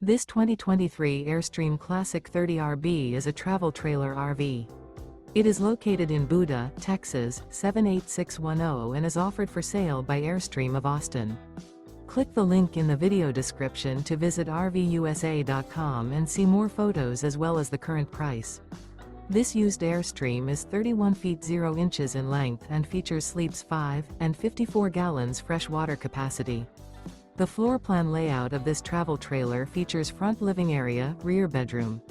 This 2023 Airstream Classic 30RB is a travel trailer RV. It is located in Buda, Texas, 78610 and is offered for sale by Airstream of Austin. Click the link in the video description to visit RVUSA.com and see more photos as well as the current price. This used Airstream is 31 feet 0 inches in length and features sleeps 5 and 54 gallons fresh water capacity. The floor plan layout of this travel trailer features front living area, rear bedroom.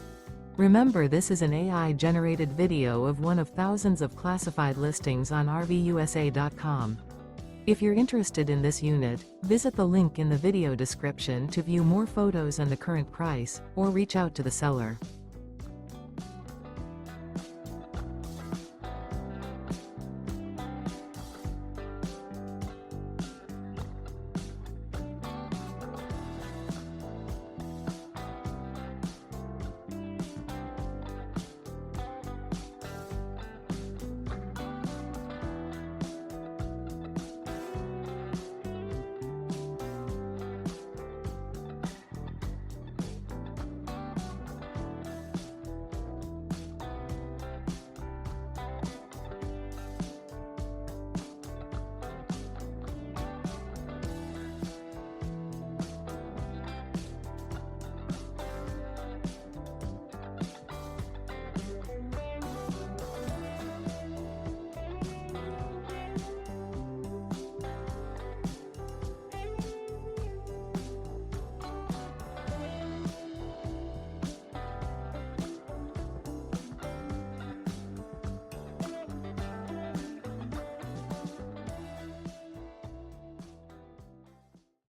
Remember, this is an AI-generated video of one of thousands of classified listings on RVUSA.com. If you're interested in this unit, visit the link in the video description to view more photos and the current price, or reach out to the seller.